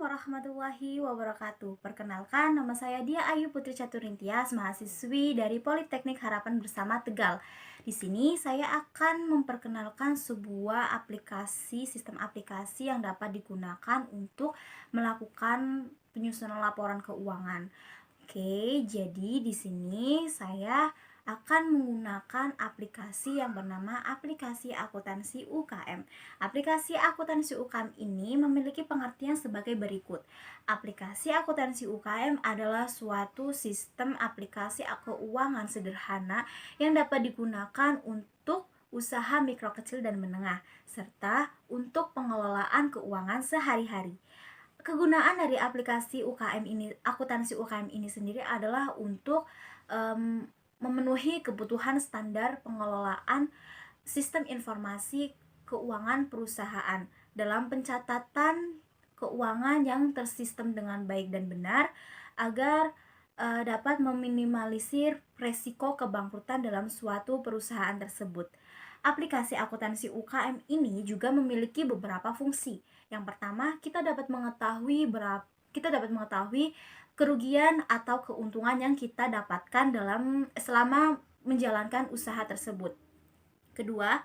warahmatullahi wabarakatuh. Perkenalkan, nama saya Dia Ayu Putri Caturintias, mahasiswi dari Politeknik Harapan Bersama Tegal. Di sini saya akan memperkenalkan sebuah sistem aplikasi yang dapat digunakan untuk melakukan penyusunan laporan keuangan. Oke, jadi di sini saya akan menggunakan aplikasi yang bernama aplikasi akuntansi UKM. Aplikasi akuntansi UKM ini memiliki pengertian sebagai berikut. Aplikasi akuntansi UKM adalah suatu sistem aplikasi keuangan sederhana yang dapat digunakan untuk usaha mikro kecil dan menengah, serta untuk pengelolaan keuangan sehari-hari. Kegunaan dari aplikasi UKM ini, akuntansi UKM ini sendiri adalah untuk memenuhi kebutuhan standar pengelolaan sistem informasi keuangan perusahaan dalam pencatatan keuangan yang tersistem dengan baik dan benar agar dapat meminimalisir resiko kebangkrutan dalam suatu perusahaan tersebut. Aplikasi akuntansi UKM ini juga memiliki beberapa fungsi. Yang pertama, kita dapat mengetahui kerugian atau keuntungan yang kita dapatkan selama menjalankan usaha tersebut. Kedua,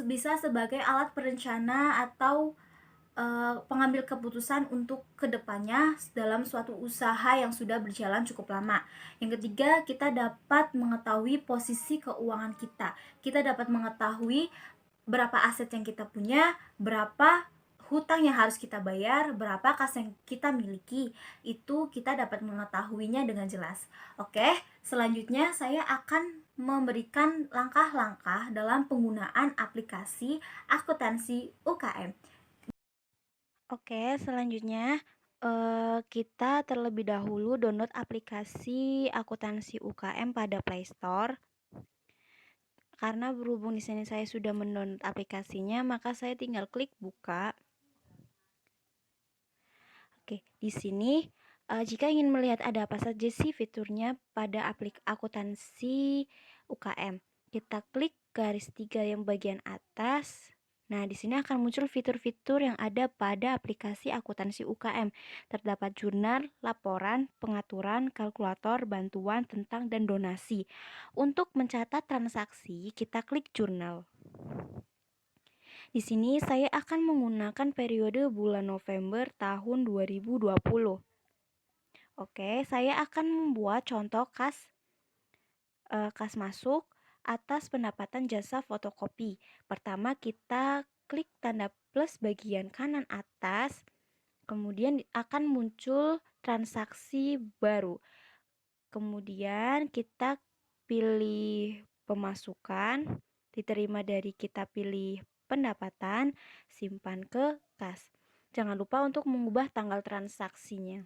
bisa sebagai alat perencana atau pengambil keputusan untuk kedepannya dalam suatu usaha yang sudah berjalan cukup lama. Yang ketiga, kita dapat mengetahui posisi keuangan kita. Kita dapat mengetahui berapa aset yang kita punya, berapa hutang yang harus kita bayar, berapa kas yang kita miliki. Itu kita dapat mengetahuinya dengan jelas. Oke, selanjutnya saya akan memberikan langkah-langkah dalam penggunaan aplikasi akuntansi UKM. Oke, selanjutnya kita terlebih dahulu download aplikasi akuntansi UKM pada Play Store. Karena berhubung di sini saya sudah mendownload aplikasinya, maka saya tinggal klik buka. Oke, di sini jika ingin melihat ada apa saja sih fiturnya pada akuntansi UKM, kita klik garis 3 yang bagian atas. Nah, di sini akan muncul fitur-fitur yang ada pada aplikasi akuntansi UKM. Terdapat jurnal, laporan, pengaturan, kalkulator, bantuan, tentang, dan donasi. Untuk mencatat transaksi, kita klik jurnal. Di sini saya akan menggunakan periode bulan November tahun 2020. Oke, saya akan membuat contoh kas masuk atas pendapatan jasa fotokopi. Pertama, kita klik tanda plus bagian kanan atas, kemudian akan muncul transaksi baru. Kemudian kita pilih pemasukan, diterima dari kita pilih pendapatan, simpan ke kas. Jangan lupa untuk mengubah tanggal transaksinya.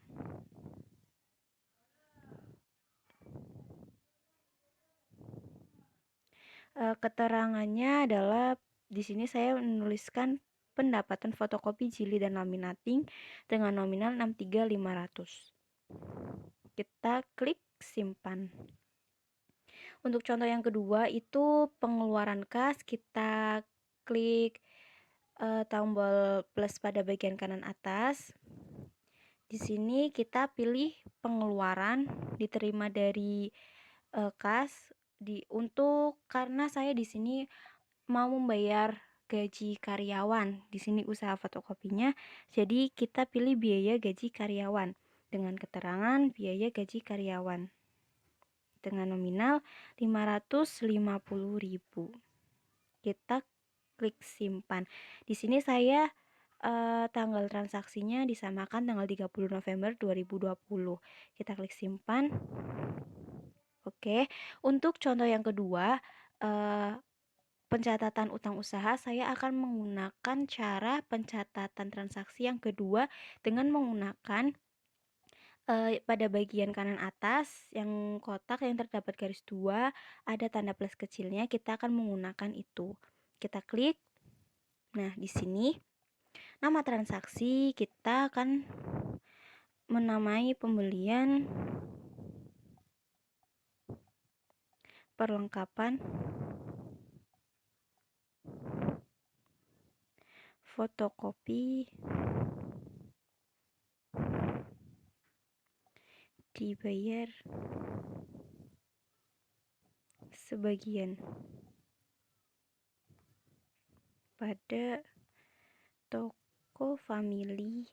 Keterangannya adalah di sini saya menuliskan pendapatan fotokopi jilid dan laminating dengan nominal 63.500. Kita klik simpan. Untuk contoh yang kedua itu pengeluaran kas, kita klik tombol plus pada bagian kanan atas. Di sini kita pilih pengeluaran diterima dari kas karena saya di sini mau membayar gaji karyawan. Di sini usaha fotokopinya, jadi kita pilih biaya gaji karyawan dengan keterangan biaya gaji karyawan dengan nominal 550.000. Kita klik simpan. Di sini saya tanggal transaksinya disamakan tanggal 30 November 2020. Kita klik simpan. Oke, untuk contoh yang kedua, pencatatan utang usaha, saya akan menggunakan cara pencatatan transaksi yang kedua dengan menggunakan pada bagian kanan atas yang kotak yang terdapat garis 2 ada tanda plus kecilnya, kita akan menggunakan itu. Kita klik. Nah, di sini nama transaksi kita akan menamai pembelian perlengkapan fotokopi dibayar sebagian pada toko famili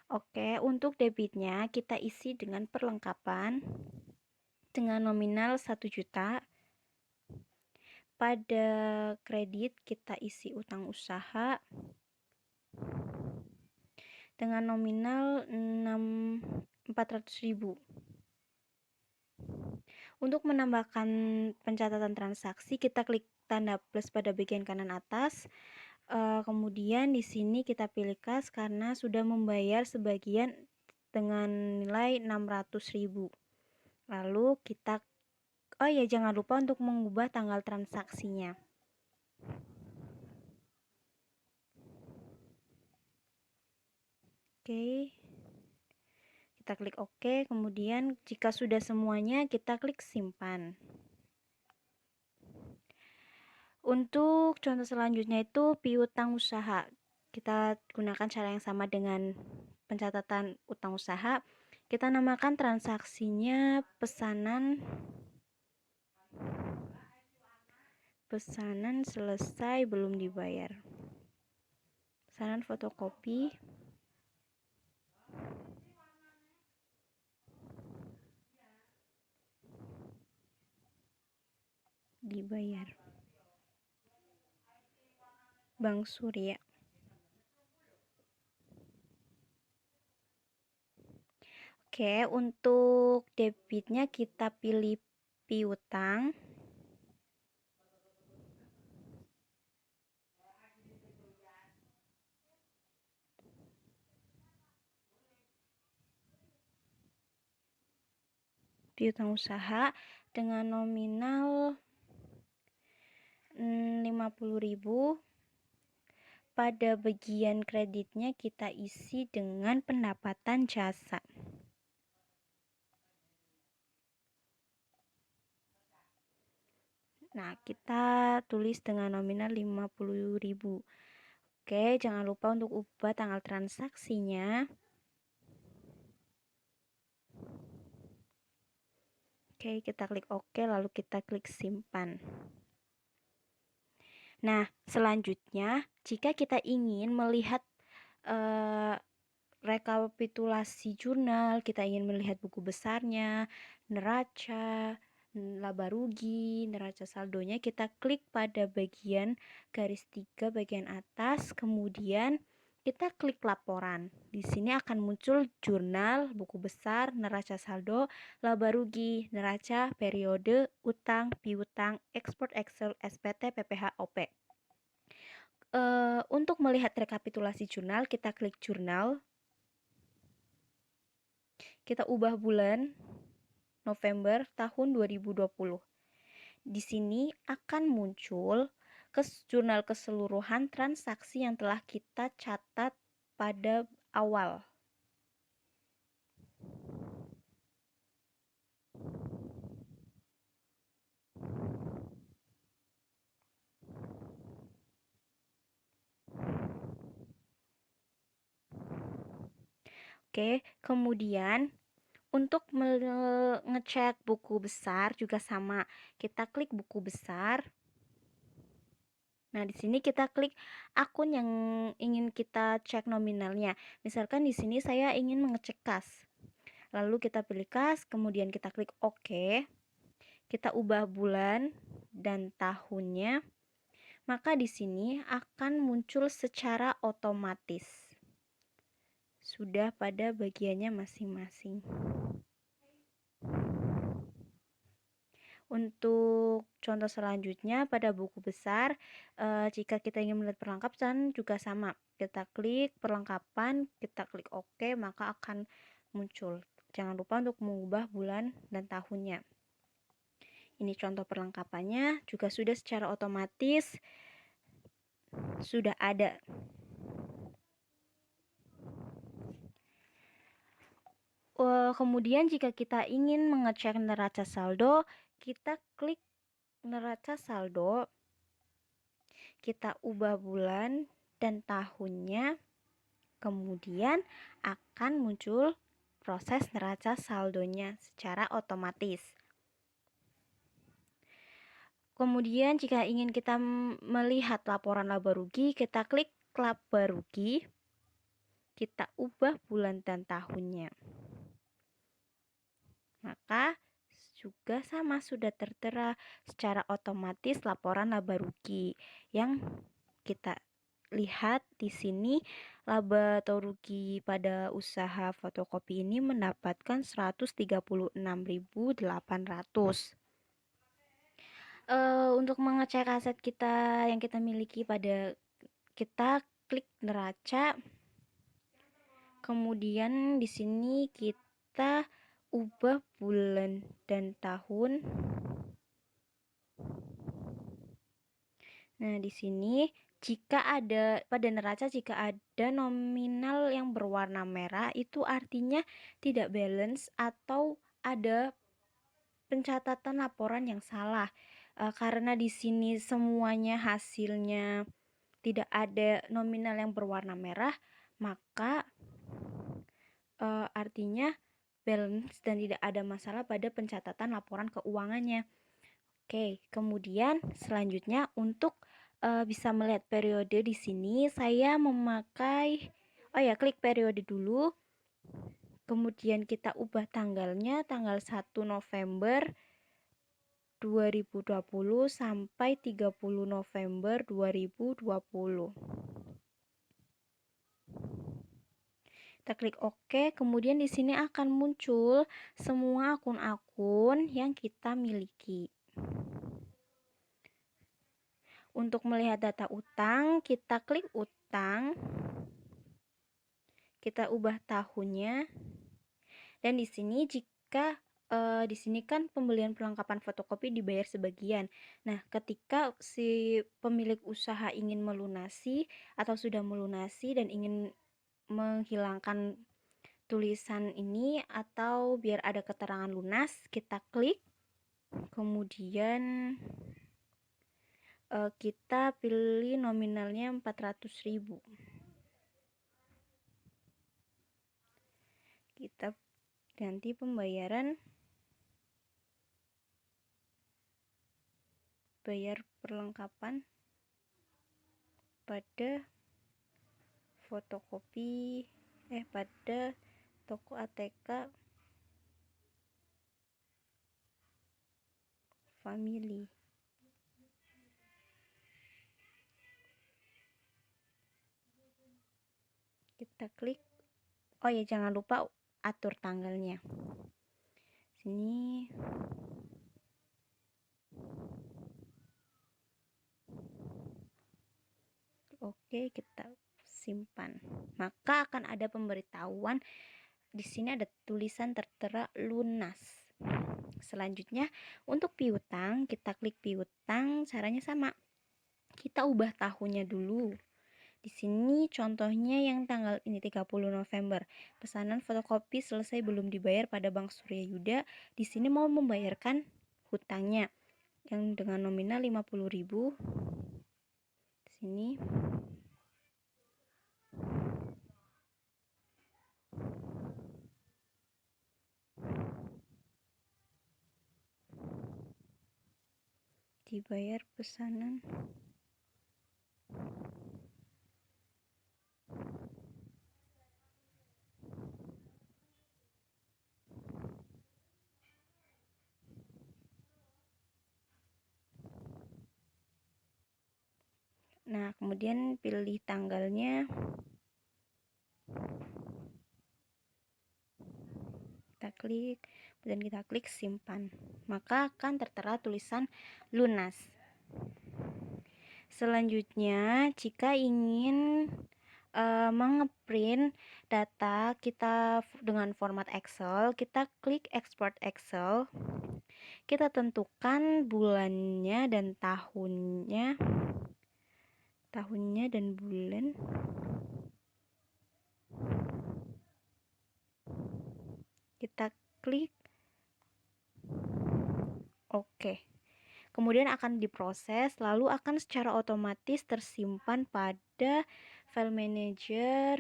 Oke, untuk debitnya kita isi dengan perlengkapan dengan nominal 1 juta. Pada kredit kita isi utang usaha dengan nominal 400.000. Untuk menambahkan pencatatan transaksi, kita klik tanda plus pada bagian kanan atas. Kemudian di sini kita pilih kas karena sudah membayar sebagian dengan nilai 600.000. Lalu kita jangan lupa untuk mengubah tanggal transaksinya. Oke. Kita klik OK, kemudian jika sudah semuanya kita klik simpan. Untuk contoh selanjutnya itu piutang usaha. Kita gunakan cara yang sama dengan pencatatan utang usaha. Kita namakan transaksinya pesanan selesai belum dibayar. Pesanan fotokopi dibayar. Bank Surya. Oke, untuk debitnya kita pilih piutang. Piutang usaha dengan nominal 50.000. Pada bagian kreditnya kita isi dengan pendapatan jasa. Nah, kita tulis dengan nominal 50.000. Oke, jangan lupa untuk ubah tanggal transaksinya. Oke, kita klik OK, lalu kita klik simpan. Nah, selanjutnya, jika kita ingin melihat rekapitulasi jurnal, kita ingin melihat buku besarnya, neraca, laba rugi, neraca saldonya, kita klik pada bagian garis 3 bagian atas, kemudian kita klik laporan. Di sini akan muncul jurnal, buku besar, neraca saldo, laba rugi, neraca, periode, utang, piutang, ekspor Excel, SPT, PPH, OP. Untuk melihat rekapitulasi jurnal, kita klik jurnal. Kita ubah bulan November tahun 2020. Di sini akan muncul jurnal keseluruhan transaksi yang telah kita catat pada awal. Oke, kemudian untuk mengecek buku besar juga sama. Kita klik buku besar. Nah, di sini kita klik akun yang ingin kita cek nominalnya. Misalkan di sini saya ingin mengecek kas. Lalu kita pilih kas, kemudian kita klik OK. Kita ubah bulan dan tahunnya. Maka di sini akan muncul secara otomatis. Sudah pada bagiannya masing-masing. Untuk contoh selanjutnya pada buku besar, jika kita ingin melihat perlengkapan juga sama. Kita klik perlengkapan, kita klik OK, maka akan muncul. Jangan lupa untuk mengubah bulan dan tahunnya. Ini contoh perlengkapannya, juga sudah secara otomatis sudah ada. Kemudian jika kita ingin mengecek neraca saldo, kita klik neraca saldo, kita ubah bulan dan tahunnya, kemudian akan muncul proses neraca saldonya secara otomatis. Kemudian jika ingin kita melihat laporan laba rugi, kita klik laba rugi, kita ubah bulan dan tahunnya. Maka juga sama, sudah tertera secara otomatis laporan laba rugi yang kita lihat di sini. Laba atau rugi pada usaha fotokopi ini mendapatkan 136.800. Untuk mengecek aset kita yang kita miliki, kita klik neraca, kemudian di sini kita ubah bulan dan tahun. Nah, di sini jika ada pada neraca, jika ada nominal yang berwarna merah, itu artinya tidak balance atau ada pencatatan laporan yang salah. Karena di sini semuanya hasilnya tidak ada nominal yang berwarna merah, maka artinya balance dan tidak ada masalah pada pencatatan laporan keuangannya. Oke, kemudian selanjutnya untuk bisa melihat periode di sini, saya memakai klik periode dulu. Kemudian kita ubah tanggalnya, tanggal 1 November 2020 sampai 30 November 2020. Kita klik OK, kemudian di sini akan muncul semua akun-akun yang kita miliki. Untuk melihat data utang, kita klik utang, kita ubah tahunnya, dan di sini jika di sini kan pembelian perlengkapan fotokopi dibayar sebagian. Nah, ketika si pemilik usaha ingin melunasi atau sudah melunasi dan ingin menghilangkan tulisan ini atau biar ada keterangan lunas, kita klik, kemudian kita pilih nominalnya 400.000. Kita ganti pembayaran, bayar perlengkapan pada fotokopi pada toko ATK Family. Kita klik. Jangan lupa atur tanggalnya. Sini Oke, kita simpan. Maka akan ada pemberitahuan. Di sini ada tulisan tertera lunas. Selanjutnya untuk piutang, kita klik piutang. Caranya sama. Kita ubah tahunnya dulu. Di sini contohnya yang tanggal ini 30 November. Pesanan fotokopi selesai belum dibayar pada Bank Surya Yuda. Di sini mau membayarkan hutangnya yang dengan nominal 50.000. Di sini dibayar pesanan. Nah, kemudian pilih tanggalnya. Kita klik, dan kita klik simpan. Maka akan tertera tulisan lunas. Selanjutnya, jika ingin mengeprint data kita dengan format Excel, kita klik export Excel. Kita tentukan bulannya dan tahunnya dan bulan. Kita klik OK. kemudian akan diproses, lalu akan secara otomatis tersimpan pada file manager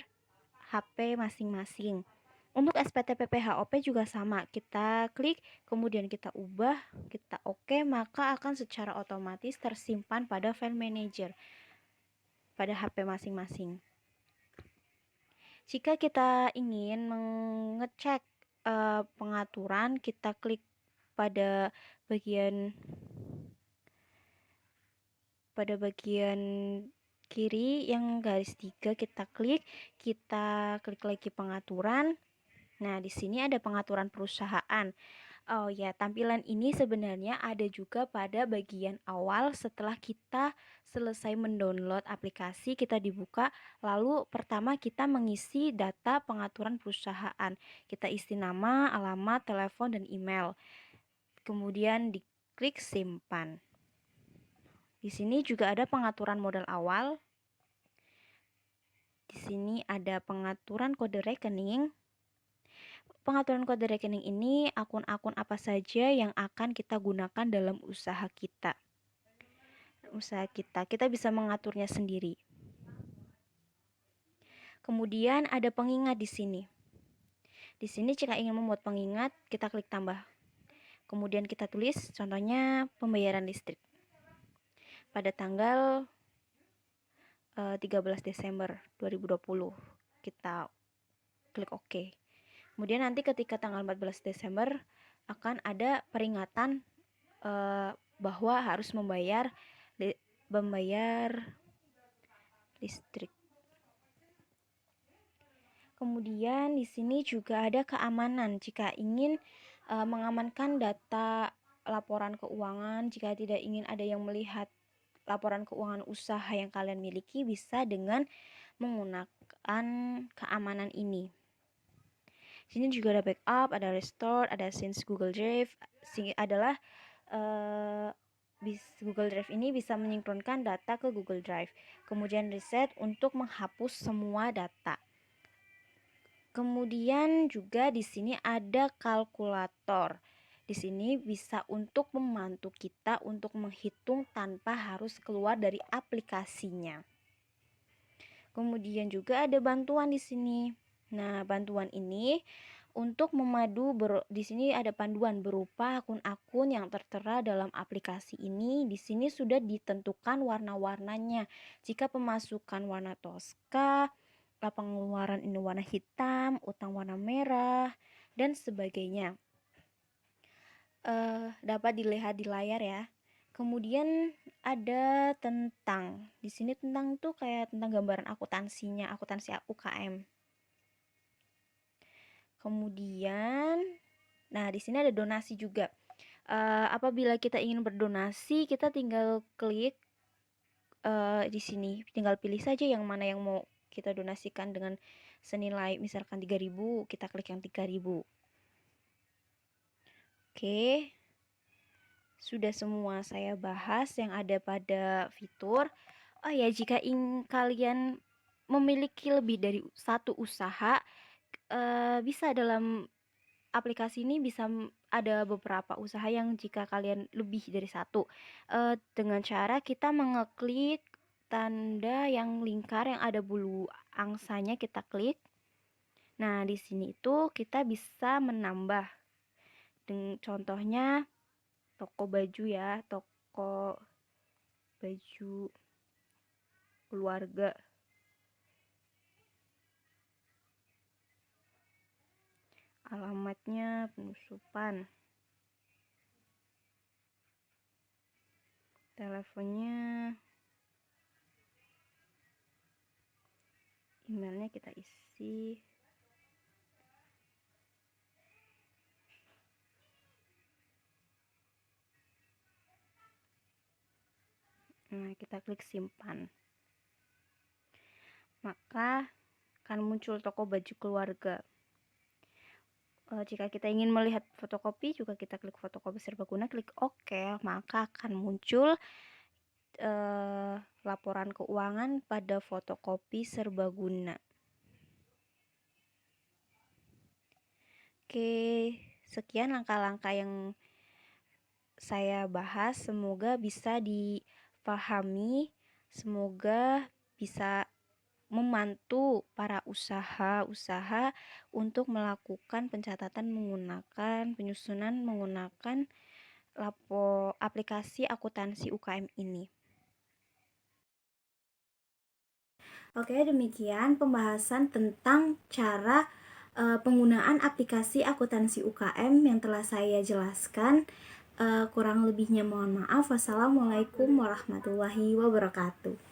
HP masing-masing. Untuk SPTPP-HOP juga sama, kita klik, kemudian kita ubah, kita oke, maka akan secara otomatis tersimpan pada file manager pada HP masing-masing. Jika kita ingin mengecek pengaturan, kita klik pada bagian kiri yang garis 3, kita klik lagi pengaturan. Nah, di sini ada pengaturan perusahaan. Oh ya, tampilan ini sebenarnya ada juga pada bagian awal setelah kita selesai mendownload aplikasi, kita dibuka, lalu pertama kita mengisi data pengaturan perusahaan. Kita isi nama, alamat, telepon, dan email. Kemudian diklik simpan. Di sini juga ada pengaturan modal awal. Di sini ada pengaturan kode rekening. Pengaturan kode rekening ini akun-akun apa saja yang akan kita gunakan dalam usaha kita. Kita bisa mengaturnya sendiri. Kemudian ada pengingat di sini. Di sini jika ingin membuat pengingat, kita klik tambah. Kemudian kita tulis contohnya pembayaran listrik. Pada tanggal 13 Desember 2020. Kita klik OK. Kemudian nanti ketika tanggal 14 Desember akan ada peringatan bahwa harus membayar listrik. Kemudian di sini juga ada keamanan. Jika ingin mengamankan data laporan keuangan, jika tidak ingin ada yang melihat laporan keuangan usaha yang kalian miliki, bisa dengan menggunakan keamanan ini. Sini juga ada backup, ada restore, ada since Google Drive. Adalah Google Drive ini bisa menyinkronkan data ke Google Drive. Kemudian reset untuk menghapus semua data. Kemudian juga di sini ada kalkulator. Di sini bisa untuk membantu kita untuk menghitung tanpa harus keluar dari aplikasinya. Kemudian juga ada bantuan di sini. Nah, bantuan ini untuk di sini ada panduan berupa akun-akun yang tertera dalam aplikasi ini. Di sini sudah ditentukan warna-warnanya. Jika pemasukan warna Tosca, pengeluaran ini warna hitam, utang warna merah, dan sebagainya. Dapat dilihat di layar ya. Kemudian ada tentang, di sini tentang tuh kayak tentang gambaran akuntansinya, akuntansi UKM. Kemudian, nah di sini ada donasi juga. Apabila kita ingin berdonasi, kita tinggal klik di sini, tinggal pilih saja yang mana yang mau kita donasikan dengan senilai misalkan 3.000, kita klik yang 3.000. Oke. Sudah semua saya bahas yang ada pada fitur. Oh ya, jika kalian memiliki lebih dari satu usaha, bisa dalam aplikasi ini bisa ada beberapa usaha yang jika kalian lebih dari satu, dengan cara kita mengeklik tanda yang lingkar yang ada bulu angsanya, kita klik. Nah, di sini itu kita bisa menambah. Contohnya toko baju ya, toko baju keluarga. Alamatnya Penusupan. Teleponnya, emailnya kita isi. Nah, kita klik simpan. Maka akan muncul toko baju keluarga. Jika kita ingin melihat fotokopi, juga kita klik fotokopi serbaguna, klik OK, maka akan muncul laporan keuangan pada fotokopi serbaguna. Oke, sekian langkah-langkah yang saya bahas semoga bisa dipahami, semoga bisa membantu para usaha-usaha untuk melakukan pencatatan menggunakan penyusunan menggunakan aplikasi akuntansi UKM ini. Oke, demikian pembahasan tentang cara penggunaan aplikasi akuntansi UKM yang telah saya jelaskan. Kurang lebihnya mohon maaf. Wassalamualaikum warahmatullahi wabarakatuh.